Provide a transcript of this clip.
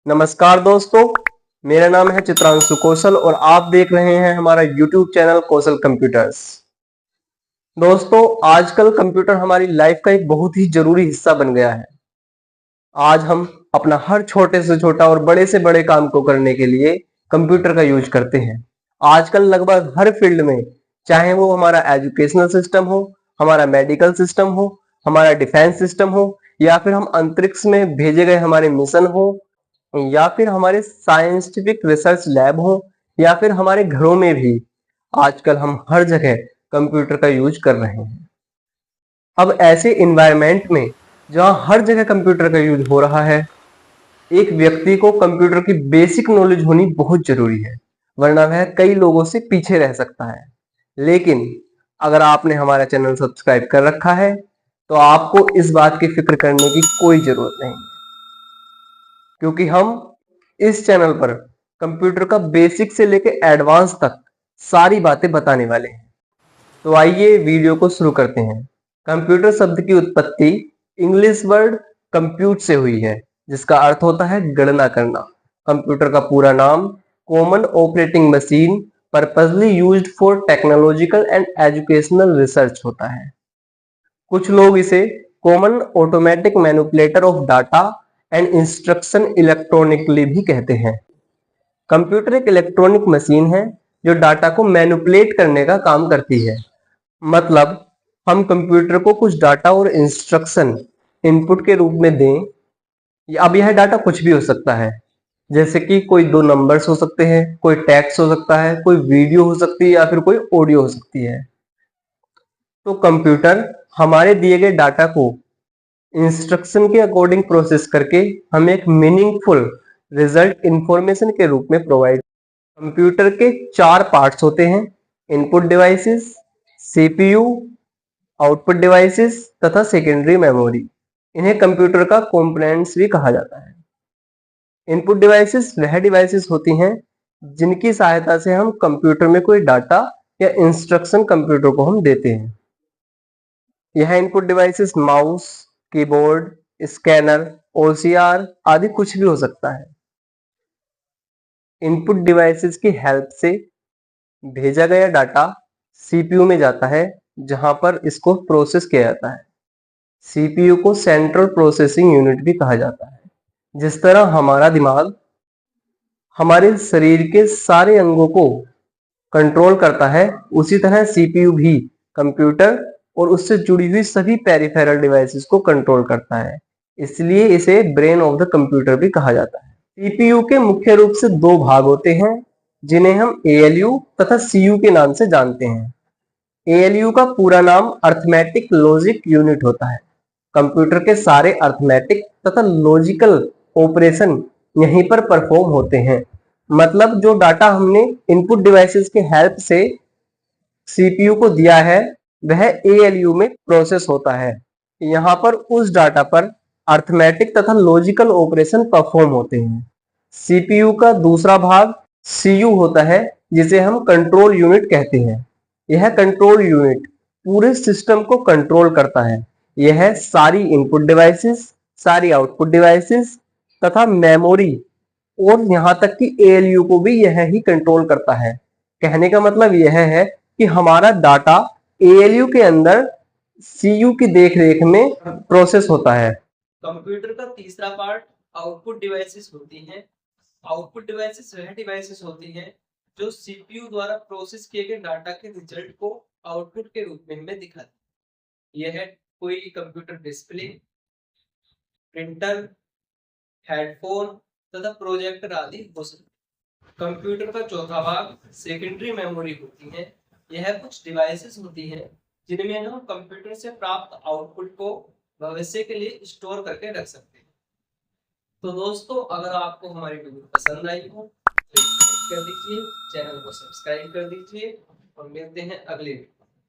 नमस्कार दोस्तों, मेरा नाम है चित्रांशु कौशल और आप देख रहे हैं हमारा YouTube चैनल कौशल कंप्यूटर्स। दोस्तों, आजकल कंप्यूटर हमारी लाइफ का एक बहुत ही जरूरी हिस्सा बन गया है। आज हम अपना हर छोटे से छोटा और बड़े से बड़े काम को करने के लिए कंप्यूटर का यूज करते हैं। आजकल लगभग हर फील्ड में, चाहे वो हमारा एजुकेशनल सिस्टम हो, हमारा मेडिकल सिस्टम हो, हमारा डिफेंस सिस्टम हो, या फिर हम अंतरिक्ष में भेजे गए हमारे मिशन हो, या फिर हमारे साइंटिफिक रिसर्च लैब हो, या फिर हमारे घरों में भी आजकल हम हर जगह कंप्यूटर का यूज कर रहे हैं। अब ऐसे इन्वायरमेंट में जहां हर जगह कंप्यूटर का यूज हो रहा है, एक व्यक्ति को कंप्यूटर की बेसिक नॉलेज होनी बहुत जरूरी है, वरना वह कई लोगों से पीछे रह सकता है। लेकिन अगर आपने हमारा चैनल सब्सक्राइब कर रखा है तो आपको इस बात की फिक्र करने की कोई जरूरत नहीं है, क्योंकि हम इस चैनल पर कंप्यूटर का बेसिक से लेकर एडवांस तक सारी बातें बताने वाले हैं। तो आइए वीडियो को शुरू करते हैं। कंप्यूटर शब्द की उत्पत्ति इंग्लिश वर्ड कंप्यूट से हुई है, जिसका अर्थ होता है गणना करना। कंप्यूटर का पूरा नाम common operating machine purposely used for technological and educational research होता है। कुछ लोग इसे common automatic manipulator of data and instruction electronically भी कहते हैं। कंप्यूटर एक इलेक्ट्रॉनिक मशीन है जो डाटा को मैनिपुलेट करने का काम करती है। मतलब हम कंप्यूटर को कुछ डाटा और इंस्ट्रक्शन इनपुट के रूप में दें। अब यह डाटा कुछ भी हो सकता है, जैसे कि कोई दो नंबर्स हो सकते हैं, कोई टेक्स्ट हो सकता है, कोई वीडियो हो सकती है, या फिर कोई ऑडियो हो सकती है। तो कंप्यूटर हमारे दिए गए डाटा को इंस्ट्रक्शन के अकॉर्डिंग प्रोसेस करके हमें एक मीनिंगफुल रिजल्ट इंफॉर्मेशन के रूप में प्रोवाइड। कंप्यूटर के चार पार्ट्स होते हैं: input devices, CPU, output devices तथा सेकेंडरी मेमोरी। इन्हें कंप्यूटर का कंपोनेंट्स भी कहा जाता है। इनपुट डिवाइसेस वह डिवाइसेस होती हैं जिनकी सहायता से हम कंप्यूटर में कोई डाटा या इंस्ट्रक्शन कंप्यूटर को हम देते हैं। यह input devices mouse, keyboard, scanner, OCR आदि कुछ भी हो सकता है। इनपुट डिवाइसेस की हेल्प से भेजा गया डाटा सीपीयू में जाता है, जहां पर इसको प्रोसेस किया जाता है। सीपीयू को सेंट्रल प्रोसेसिंग यूनिट भी कहा जाता है। जिस तरह हमारा दिमाग हमारे शरीर के सारे अंगों को कंट्रोल करता है, उसी तरह सीपीयू भी कंप्यूटर और उससे जुड़ी हुई सभी पेरिफेरल डिवाइसेस को कंट्रोल करता है। इसलिए इसे ब्रेन ऑफ द कंप्यूटर भी कहा जाता है। सीपीयू के मुख्य रूप से दो भाग होते हैं, जिन्हें हम एएलयू तथा सीयू के नाम से जानते हैं। एएलयू का पूरा नाम अर्थमेटिक लॉजिक यूनिट होता है। कंप्यूटर के सारे अर्थमेटिक तथा लॉजिकल ऑपरेशन यहीं पर परफॉर्म होते हैं। मतलब जो डाटा हमने इनपुट डिवाइसेस के हेल्प से सीपीयू को दिया है, वह एएलयू में प्रोसेस होता है। यहाँ पर उस डाटा पर अर्थमेटिक तथा लॉजिकल ऑपरेशन परफॉर्म होते हैं। सीपीयू का दूसरा भाग सीयू होता है, जिसे हम कंट्रोल यूनिट कहते हैं। यह कंट्रोल यूनिट पूरे सिस्टम को कंट्रोल करता है। यह सारी इनपुट डिवाइसेस, सारी आउटपुट डिवाइसेस तथा मेमोरी और यहां तक कि एएलयू को भी यह ही कंट्रोल करता है। कहने का मतलब यह है कि हमारा डाटा एएलयू के अंदर सीयू की देखरेख में प्रोसेस होता है। कंप्यूटर का तीसरा पार्ट आउटपुट डिवाइसेस होती हैं। आउटपुट डिवाइसेस वह डिवाइसेस होती हैं जो सीपीयू द्वारा प्रोसेस किए गए डाटा के रिजल्ट को आउटपुट के रूप में हमें दिखाती है। यह है कोई कंप्यूटर डिस्प्ले, प्रिंटर, हेडफोन तथा प्रोजेक्टर आदि हो सकते हैं। कंप्यूटर का चौथा भाग सेकेंडरी मेमोरी होती है। यह कुछ डिवाइसेस होती हैं जिनमें हम कंप्यूटर से प्राप्त आउटपुट को भविष्य के लिए स्टोर करके रख सकते हैं। तो दोस्तों, अगर आपको हमारी वीडियो पसंद आई हो तो लाइक कर दीजिए, चैनल को सब्सक्राइब कर दीजिए और मिलते हैं अगले वीडियो।